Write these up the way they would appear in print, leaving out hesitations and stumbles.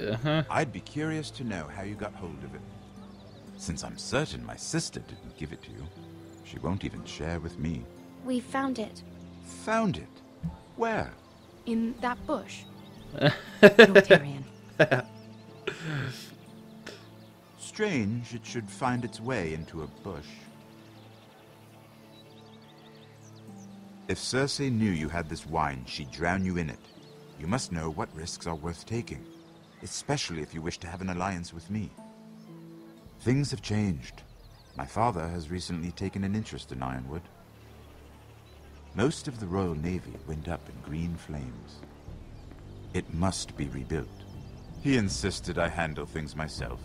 Uh-huh. I'd be curious to know how you got hold of it. Since I'm certain my sister didn't give it to you, she won't even share with me. We found it. Found it? Where? In that bush. Lord Tyrion. Strange it should find its way into a bush. If Cersei knew you had this wine, she'd drown you in it. You must know what risks are worth taking, especially if you wish to have an alliance with me. Things have changed. My father has recently taken an interest in Ironwood. Most of the Royal Navy went up in green flames. It must be rebuilt. He insisted I handle things myself.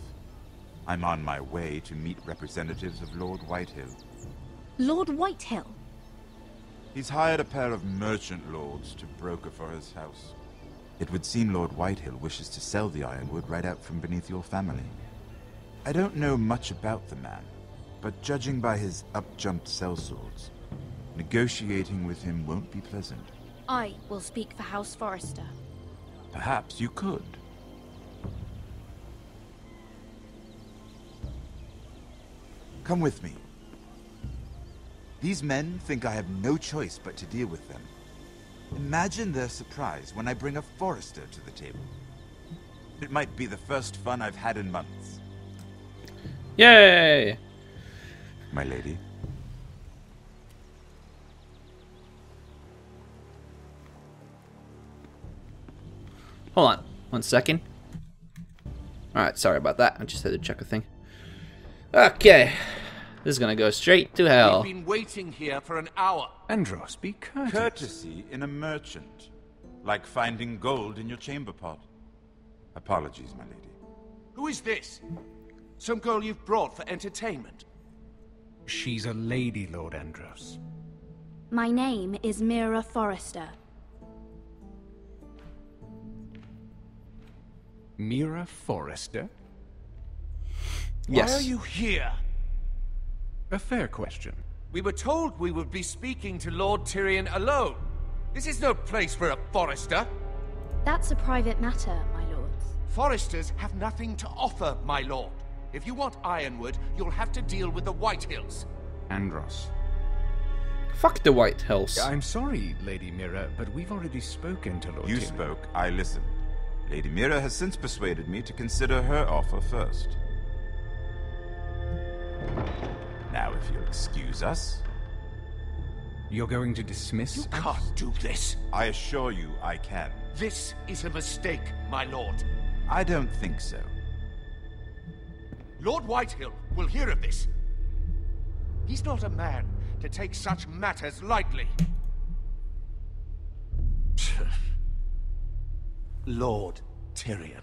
I'm on my way to meet representatives of Lord Whitehill. Lord Whitehill? He's hired a pair of merchant lords to broker for his house. It would seem Lord Whitehill wishes to sell the Ironwood right out from beneath your family. I don't know much about the man, but judging by his up-jumped sellswords, negotiating with him won't be pleasant. I will speak for House Forrester. Perhaps you could. Come with me. These men think I have no choice but to deal with them. Imagine their surprise when I bring a Forrester to the table. It might be the first fun I've had in months. Yay! My lady. Hold on 1 second. Alright, sorry about that. I just had to check a thing. Okay. This is gonna go straight to hell. We've been waiting here for an hour. Andros, be courteous. Courtesy in a merchant. Like finding gold in your chamber pot. Apologies, my lady. Who is this? Some girl you've brought for entertainment? She's a lady, Lord Andros. My name is Mira Forrester. Mira Forrester? Yes. Why are you here? A fair question. We were told we would be speaking to Lord Tyrion alone. This is no place for a Forrester. That's a private matter, my lords. Forresters have nothing to offer, my lord. If you want Ironwood, you'll have to deal with the Whitehills. Andros. Fuck the Whitehills. I'm sorry, Lady Mira, but we've already spoken to Lord You Tyrion. spoke, I listened. Lady Mira has since persuaded me to consider her offer first. Now, if you'll excuse us... You're going to dismiss You us? can't do this. I assure you I can. This is a mistake, my lord. I don't think so. Lord Whitehill will hear of this. He's not a man to take such matters lightly. Lord Tyrion.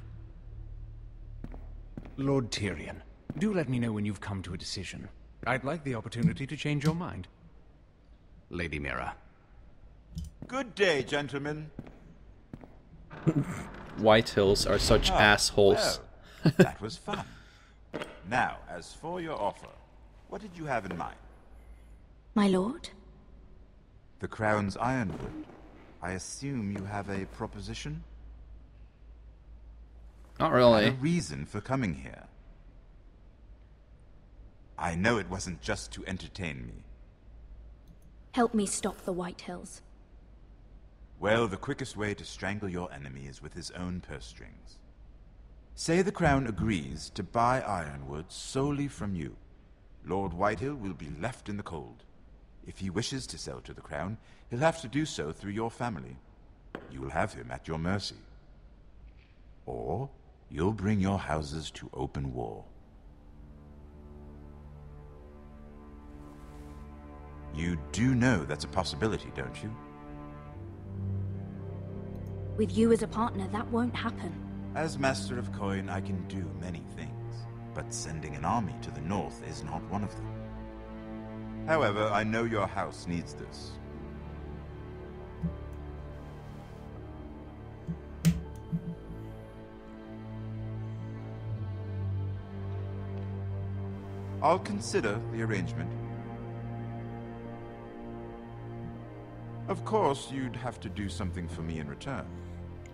Lord Tyrion, do let me know when you've come to a decision. I'd like the opportunity to change your mind. Lady Mira. Good day, gentlemen. Whitehills are such assholes. Well, that was fun. Now, as for your offer, what did you have in mind? My lord? The Crown's Ironwood. I assume you have a proposition? Not A really. reason for coming here. I know it wasn't just to entertain me. Help me stop the Whitehills. Well, the quickest way to strangle your enemy is with his own purse strings. Say the Crown agrees to buy Ironwood solely from you. Lord Whitehill will be left in the cold. If he wishes to sell to the Crown, he'll have to do so through your family. You will have him at your mercy. Or you'll bring your houses to open war. You do know that's a possibility, don't you? With you as a partner, that won't happen. As Master of Coin, I can do many things, but sending an army to the north is not one of them. However, I know your house needs this. I'll consider the arrangement. Of course, you'd have to do something for me in return.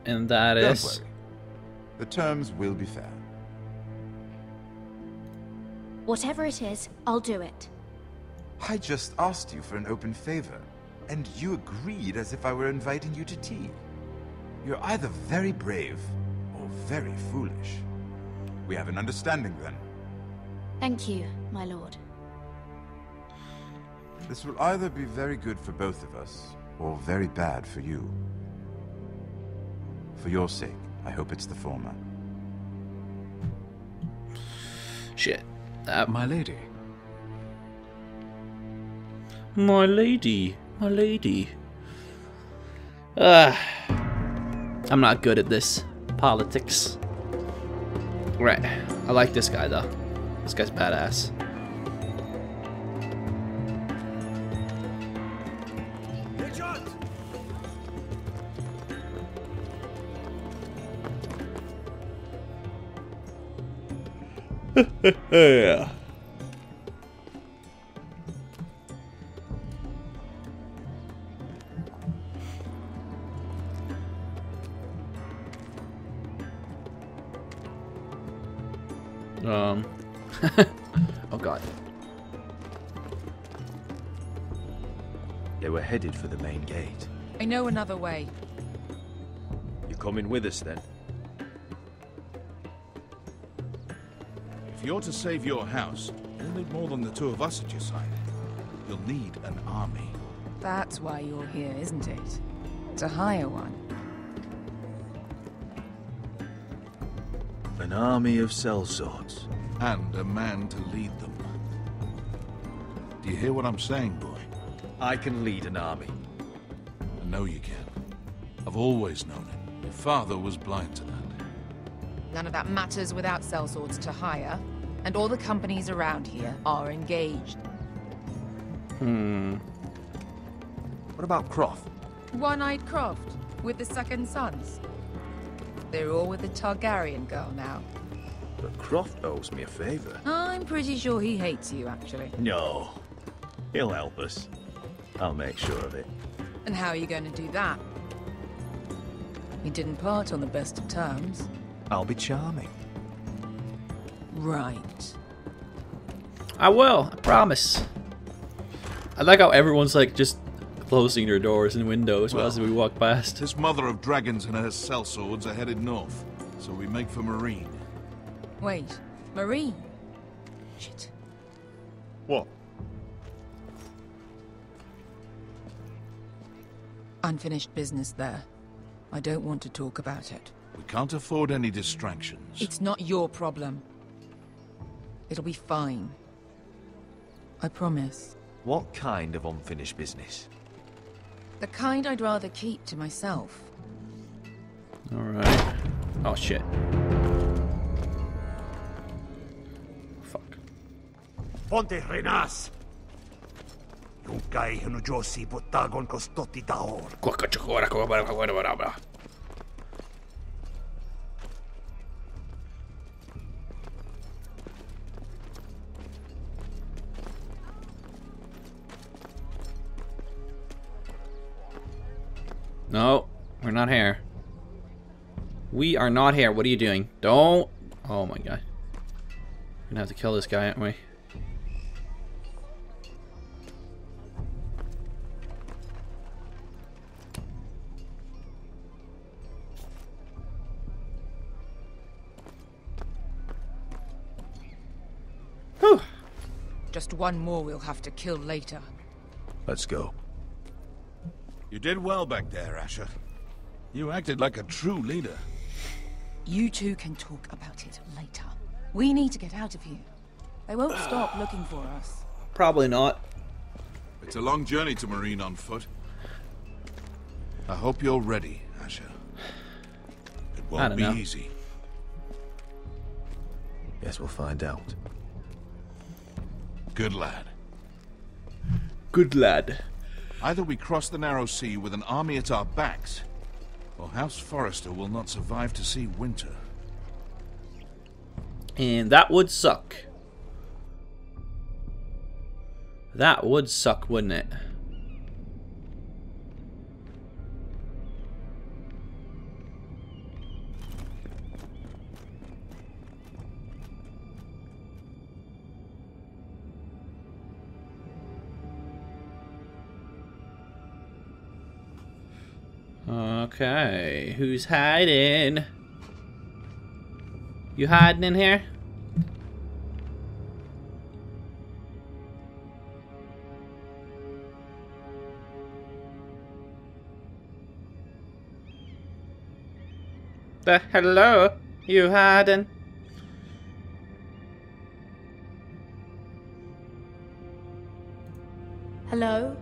And that Don't is... worry. The terms will be fair. Whatever it is, I'll do it. I just asked you for an open favor, and you agreed as if I were inviting you to tea. You're either very brave or very foolish. We have an understanding then. Thank you, my lord. This will either be very good for both of us, or very bad for you. For your sake, I hope it's the former. Shit. My lady. My lady. My lady. I'm not good at this. Politics. Right. I like this guy, though. This guy's badass. Yeah. Oh god. They were headed for the main gate. I know another way. You're coming with us then? If you're to save your house, you'll need more than the two of us at your side. You'll need an army. That's why you're here, isn't it? To hire one. An army of sellswords. And a man to lead them. Do you hear what I'm saying, boy? I can lead an army. I know you can. I've always known it. Your father was blind to that. None of that matters without sellswords to hire, and all the companies around here are engaged. What about Croft? One-eyed Croft, with the second sons. They're all with the Targaryen girl now. But Croft owes me a favor. I'm pretty sure he hates you, actually. No. He'll help us. I'll make sure of it. And how are you going to do that? We didn't part on the best of terms. I'll be charming. Right. I will. I promise. I like how everyone's like just closing their doors and windows as we walk past. This mother of dragons and her sellswords are headed north, so we make for Marine. Wait, Marine? Shit. What? Unfinished business there. I don't want to talk about it. We can't afford any distractions. It's not your problem. It'll be fine. I promise. What kind of unfinished business? The kind I'd rather keep to myself. Alright. Oh shit. Fuck. Ponte Renas! Yung kay Hanujosi Potagon Kostoti Taor. No, we're not here. We are not here. What are you doing? Don't. Oh my god. We're gonna have to kill this guy, aren't we? Whew. Just one more we'll have to kill later. Let's go. You did well back there, Asher. You acted like a true leader. You two can talk about it later. We need to get out of here. They won't stop looking for us. Probably not. It's a long journey to Marine on foot. I hope you're ready, Asher. It won't be easy. Guess we'll find out. Good lad. Good lad. Either we cross the narrow sea with an army at our backs, or House Forrester will not survive to see winter. And that would suck. That would suck, wouldn't it? Okay, who's hiding? You hiding in here? Hello? You hiding? Hello?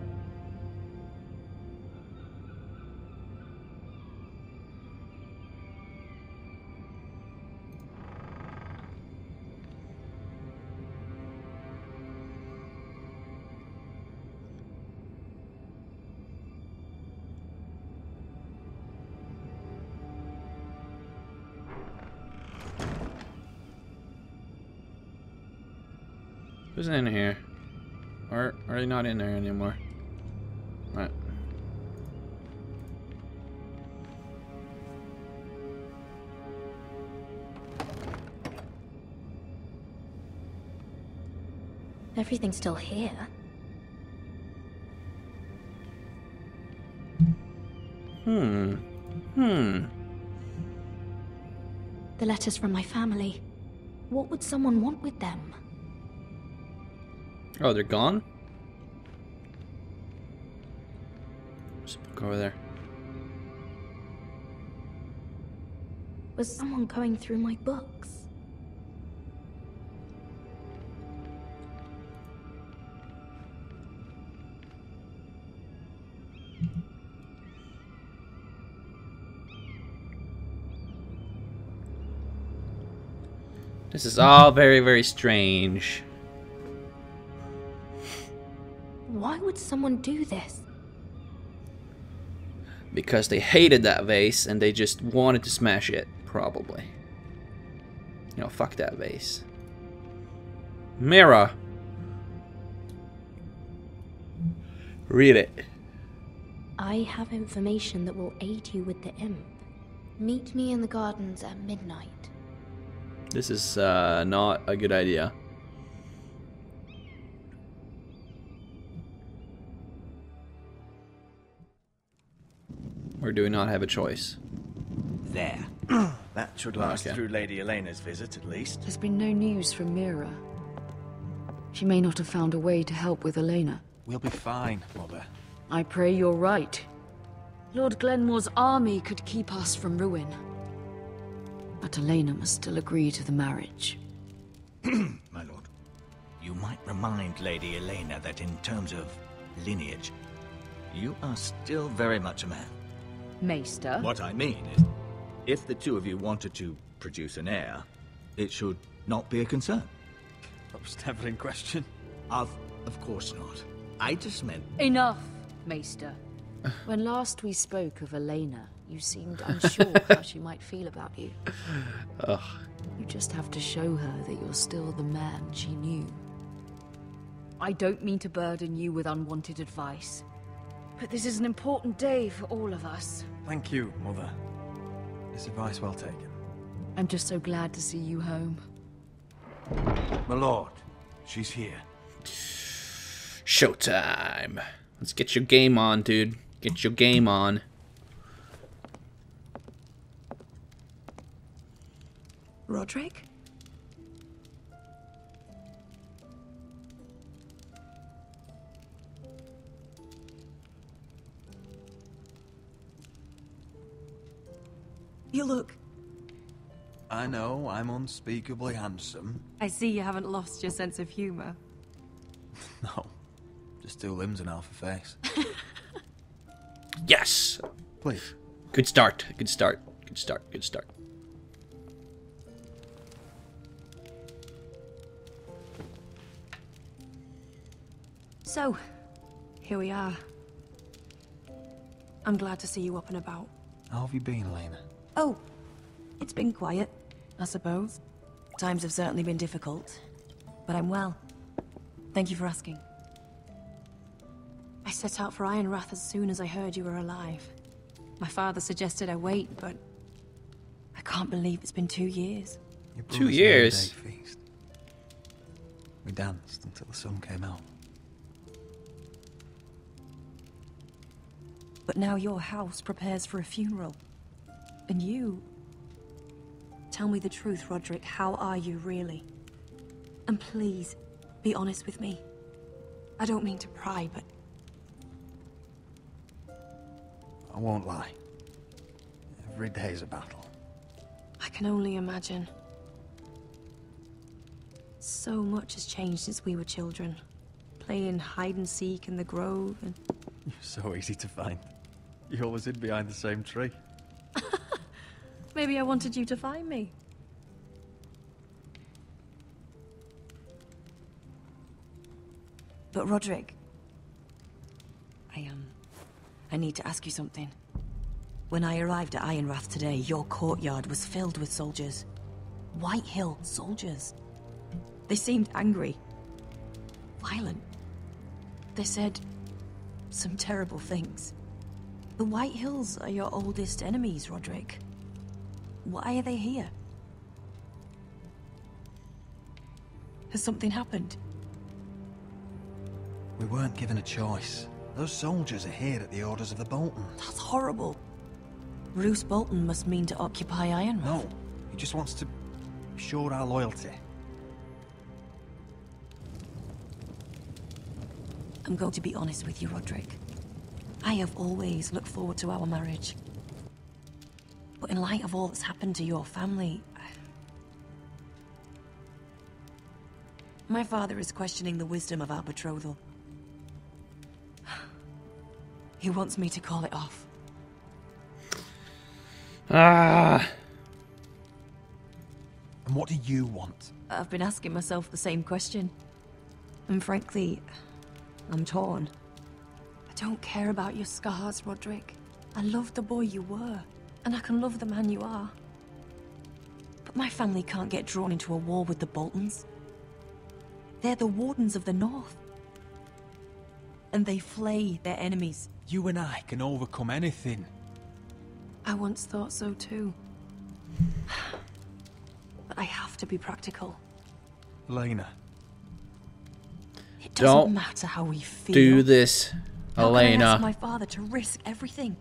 Who's in here? Or are they not in there anymore? Right. Everything's still here. The letters from my family. What would someone want with them? Oh, they're gone? There's a book over there. Was someone going through my books? This is all very, very strange. Why would someone do this? Because they hated that vase and they just wanted to smash it, probably. You know, fuck that vase. Mirror. Read it. I have information that will aid you with the imp. Meet me in the gardens at midnight. This is not a good idea. Or do we not have a choice? There. That should last Okay. through Lady Elena's visit, at least. There's been no news from Mira. She may not have found a way to help with Elena. We'll be fine, Mother. I pray you're right. Lord Glenmore's army could keep us from ruin. But Elena must still agree to the marriage. My lord. You might remind Lady Elena that in terms of lineage, you are still very much a man. Maester? What I mean is, if the two of you wanted to produce an heir, it should not be a concern. That was never in question. Of course not. I just meant... Enough, Maester. When last we spoke of Elena, you seemed unsure how she might feel about you. Ugh. You just have to show her that you're still the man she knew. I don't mean to burden you with unwanted advice, but this is an important day for all of us. Thank you, Mother. This advice well taken. I'm just so glad to see you home. My lord, she's here. Showtime. Let's get your game on, dude. Get your game on. Roderick? You look... I know, I'm unspeakably handsome. I see you haven't lost your sense of humor. No, just two limbs and half a face. Yes! Please. Good start. Good start. Good start. Good start. So, here we are. I'm glad to see you up and about. How have you been, Elena? Oh, it's been quiet, I suppose. Times have certainly been difficult, but I'm well. Thank you for asking. I set out for Ironrath as soon as I heard you were alive. My father suggested I wait, but I can't believe it's been 2 years. 2 years? Feast. We danced until the sun came out. But now your house prepares for a funeral. And you... Tell me the truth, Roderick. How are you, really? And please, be honest with me. I don't mean to pry, but... I won't lie. Every day's a battle. I can only imagine. So much has changed since we were children. Playing hide and seek in the grove and... You're so easy to find. You always hid behind the same tree. Maybe I wanted you to find me. But Roderick... I need to ask you something. When I arrived at Ironrath today, your courtyard was filled with soldiers. Whitehill soldiers. They seemed angry. Violent. They said some terrible things. The Whitehills are your oldest enemies, Roderick. Why are they here? Has something happened? We weren't given a choice. Those soldiers are here at the orders of the Boltons. That's horrible. Roose Bolton must mean to occupy Ironrath. No, he just wants to assure our loyalty. I'm going to be honest with you, Roderick. I have always looked forward to our marriage. But in light of all that's happened to your family... My father is questioning the wisdom of our betrothal. He wants me to call it off. And what do you want? I've been asking myself the same question. And frankly, I'm torn. I don't care about your scars, Roderick. I love the boy you were, and I can love the man you are. But my family can't get drawn into a war with the Boltons. They're the Wardens of the North. And they flay their enemies. You and I can overcome anything. I once thought so too. But I have to be practical. Elena. It doesn't matter how we feel. Do this, How Elena. can I ask my father to risk everything?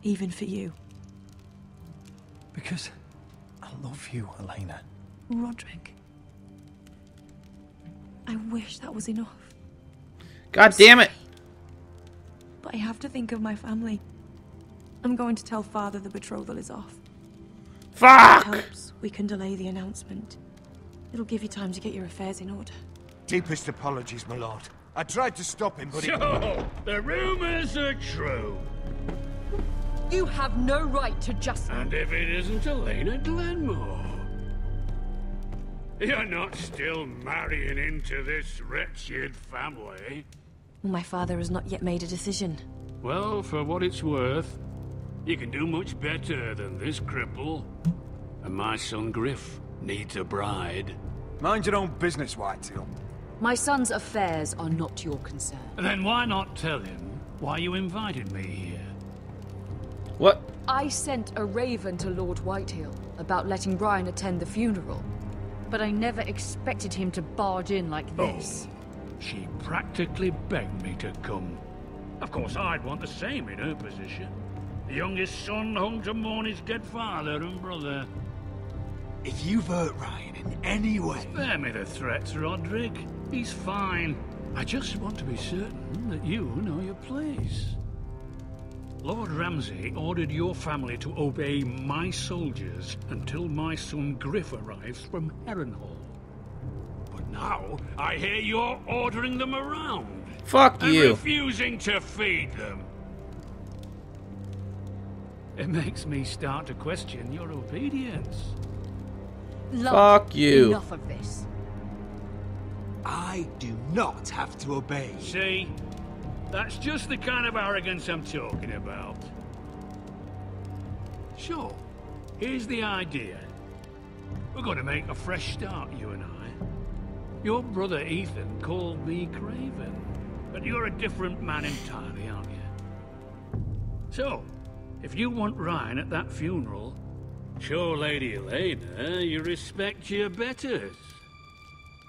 Even for you. Because I love you, Elena. Roderick. I wish that was enough. God damn it! But I have to think of my family. I'm going to tell Father the betrothal is off. Fuck! If it helps, we can delay the announcement. It'll give you time to get your affairs in order. Deepest apologies, my lord. I tried to stop him, but So, the rumors are true. You have no right to just... And if it isn't Elena Glenmore? You're not still marrying into this wretched family? My father has not yet made a decision. Well, for what it's worth, you can do much better than this cripple. And my son Griff needs a bride. Mind your own business, Whitehill. My son's affairs are not your concern. Then why not tell him why you invited me here? What? I sent a raven to Lord Whitehill about letting Brian attend the funeral. But I never expected him to barge in like this. She practically begged me to come. Of course, I'd want the same in her position. The youngest son home to mourn his dead father and brother. If you've hurt Ryan in any way... Spare me the threats, Roderick. He's fine. I just want to be certain that you know your place. Lord Ramsay ordered your family to obey my soldiers until my son Griff arrives from Harrenhal. But now, I hear you're ordering them around. Fuck and you. refusing to feed them. It makes me start to question your obedience. Fuck you. Enough of this. I do not have to obey. See? That's just the kind of arrogance I'm talking about. So, here's the idea. We're going to make a fresh start, you and I. Your brother Ethan called me Craven, but you're a different man entirely, aren't you? So, if you want Ryan at that funeral, show Lady Elena you respect your betters.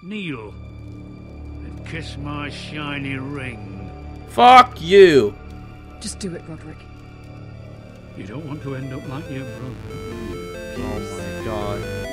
Kneel and kiss my shiny ring. Fuck you! Just do it, Roderick. You don't want to end up like your brother. Oh my god.